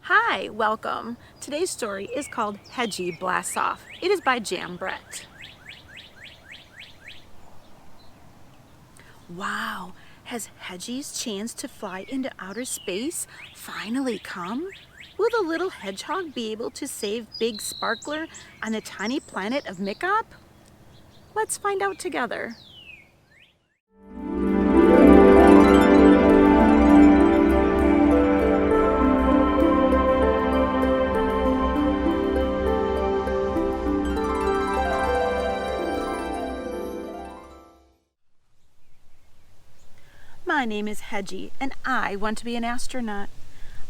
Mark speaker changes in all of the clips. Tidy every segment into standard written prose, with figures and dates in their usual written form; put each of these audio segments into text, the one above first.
Speaker 1: Hi, welcome. Today's story is called Hedgie Blasts Off. It is by Jam Brett. Wow, has Hedgie's chance to fly into outer space finally come? Will the little hedgehog be able to save Big Sparkler on the tiny planet of Mikop? Let's find out together. My name is Hedgie, and I want to be an astronaut.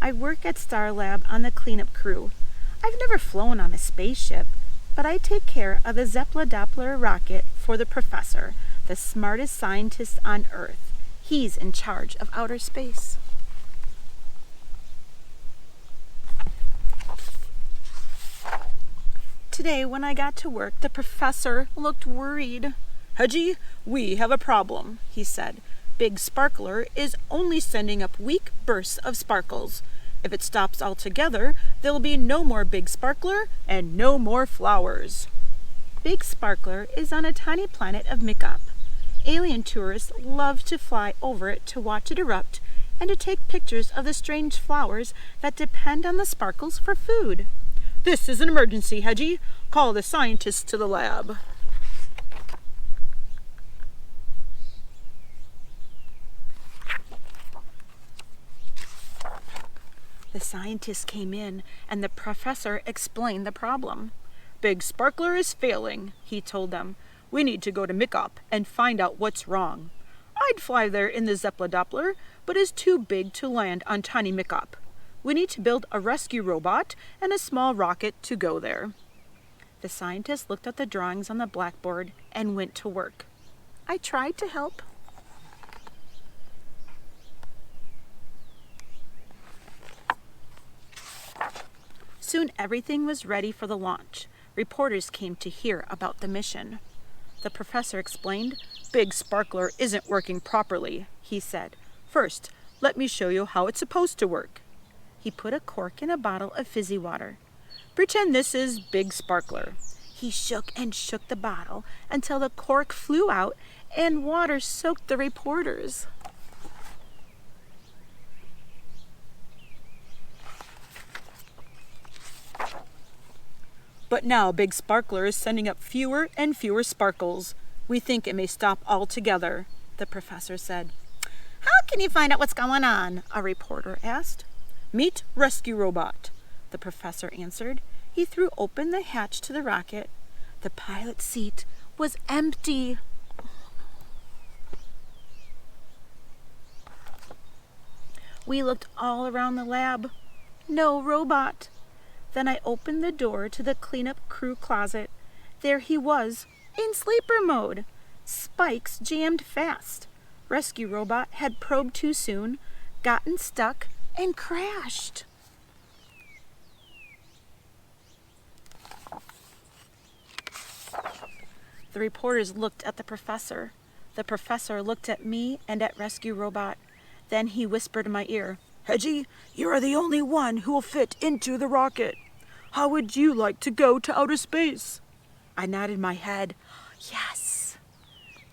Speaker 1: I work at Star Lab on the cleanup crew. I've never flown on a spaceship, but I take care of the Zeppler-Doppler rocket for the professor, the smartest scientist on Earth. He's in charge of outer space. Today, when I got to work, the professor looked worried.
Speaker 2: "Hedgie, we have a problem," he said. "Big Sparkler is only sending up weak bursts of sparkles. If it stops altogether, there'll be no more Big Sparkler and no more flowers."
Speaker 1: Big Sparkler is on a tiny planet of Mikop. Alien tourists love to fly over it to watch it erupt and to take pictures of the strange flowers that depend on the sparkles for food.
Speaker 2: "This is an emergency, Hedgie. Call the scientists to the lab."
Speaker 1: The scientists came in, and the professor explained the problem.
Speaker 2: "Big Sparkler is failing," he told them. "We need to go to Mikop and find out what's wrong. I'd fly there in the Zeppler-Doppler, but it's too big to land on tiny Mikop. We need to build a rescue robot and a small rocket to go there."
Speaker 1: The scientists looked at the drawings on the blackboard and went to work. I tried to help. Soon everything was ready for the launch. Reporters came to hear about the mission.
Speaker 2: The professor explained. "Big Sparkler isn't working properly," he said. "First, let me show you how it's supposed to work."
Speaker 1: He put a cork in a bottle of fizzy water.
Speaker 2: "Pretend this is Big Sparkler."
Speaker 1: He shook and shook the bottle until the cork flew out and water soaked the reporters.
Speaker 2: "But now Big Sparkler is sending up fewer and fewer sparkles. We think it may stop altogether," the professor said.
Speaker 1: "How can you find out what's going on?" a reporter asked.
Speaker 2: "Meet Rescue Robot," the professor answered.
Speaker 1: He threw open the hatch to the rocket. The pilot's seat was empty. We looked all around the lab. No robot. Then I opened the door to the cleanup crew closet. There he was, in sleeper mode. Spikes jammed fast. Rescue Robot had probed too soon, gotten stuck, and crashed. The reporters looked at the professor. The professor looked at me and at Rescue Robot. Then he whispered in my ear,
Speaker 2: "Hedgie, you are the only one who will fit into the rocket. How would you like to go to outer space?"
Speaker 1: I nodded my head. Yes.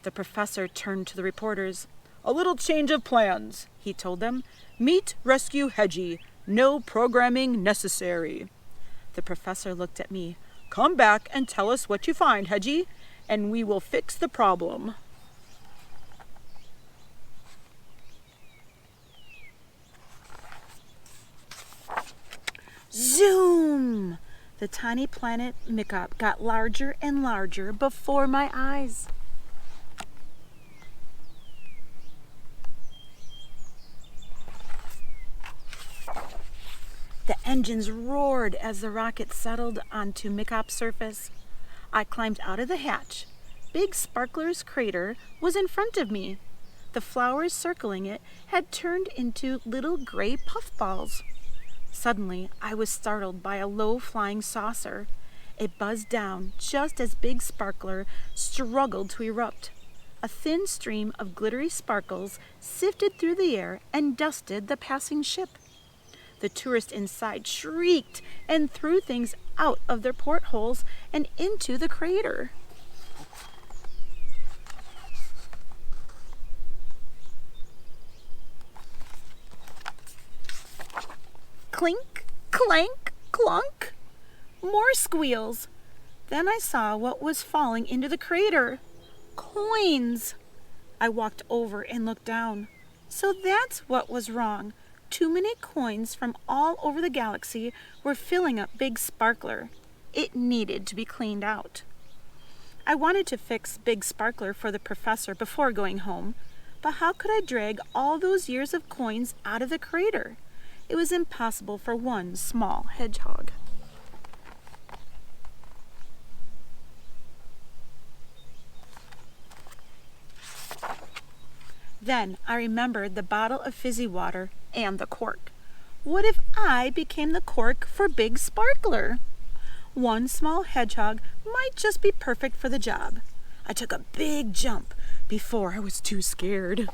Speaker 2: The professor turned to the reporters. "A little change of plans," he told them. "Meet Rescue Hedgie. No programming necessary." The professor looked at me. "Come back and tell us what you find, Hedgie, and we will fix the problem."
Speaker 1: Zoom! The tiny planet Mikop got larger and larger before my eyes. The engines roared as the rocket settled onto Mikop's surface. I climbed out of the hatch. Big Sparkler's crater was in front of me. The flowers circling it had turned into little gray puffballs. Suddenly, I was startled by a low-flying saucer. It buzzed down just as Big Sparkler struggled to erupt. A thin stream of glittery sparkles sifted through the air and dusted the passing ship. The tourists inside shrieked and threw things out of their portholes and into the crater. Clink, clank, clunk. More squeals. Then I saw what was falling into the crater. Coins. I walked over and looked down. So that's what was wrong. Too many coins from all over the galaxy were filling up Big Sparkler. It needed to be cleaned out. I wanted to fix Big Sparkler for the professor before going home, but how could I drag all those years of coins out of the crater? It was impossible for one small hedgehog. Then I remembered the bottle of fizzy water and the cork. What if I became the cork for Big Sparkler? One small hedgehog might just be perfect for the job. I took a big jump before I was too scared.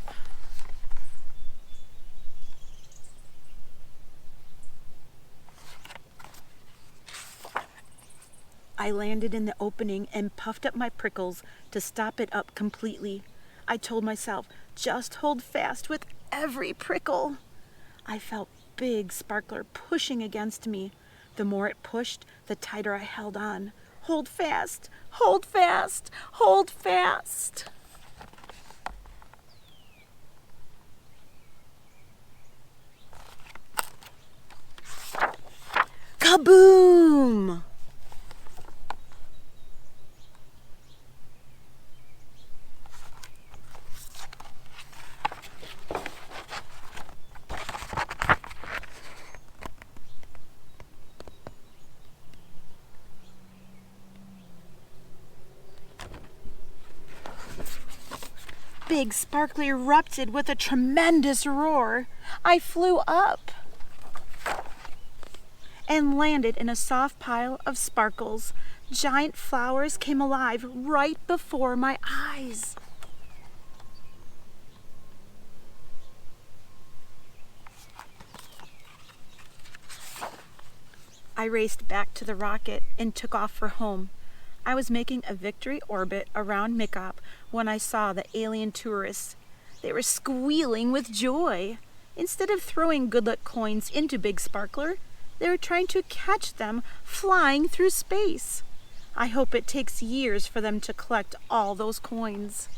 Speaker 1: I landed in the opening and puffed up my prickles to stop it up completely. I told myself, just hold fast with every prickle. I felt Big Sparkler pushing against me. The more it pushed, the tighter I held on. Hold fast, hold fast, hold fast. Kaboom! Big Sparkler erupted with a tremendous roar. I flew up and landed in a soft pile of sparkles. Giant flowers came alive right before my eyes. I raced back to the rocket and took off for home. I was making a victory orbit around Mikop when I saw the alien tourists. They were squealing with joy. Instead of throwing good luck coins into Big Sparkler, they were trying to catch them flying through space. I hope it takes years for them to collect all those coins.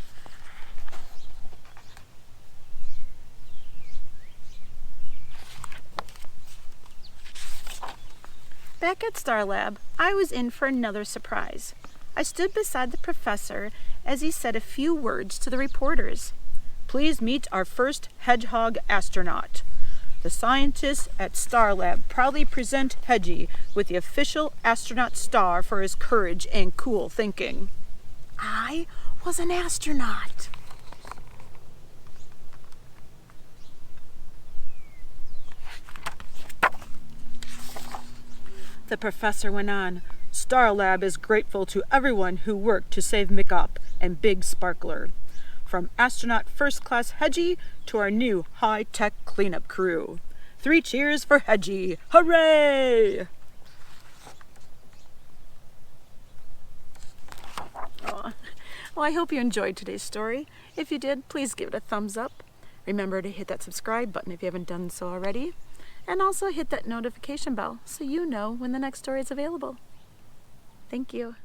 Speaker 1: Back at Star Lab, I was in for another surprise. I stood beside the professor as he said a few words to the reporters. Please meet our first hedgehog astronaut. The scientists at Star Lab proudly present Hedgie with the official astronaut star for his courage and cool thinking. I was an astronaut. The professor went on. Star Lab is grateful to everyone who worked to save Mikop and Big Sparkler. From astronaut first class Hedgie to our new high-tech cleanup crew. 3 cheers for Hedgie! Hooray! Aw. Well, I hope you enjoyed today's story. If you did, please give it a thumbs up. Remember to hit that subscribe button if you haven't done so already. And also hit that notification bell so you know when the next story is available. Thank you.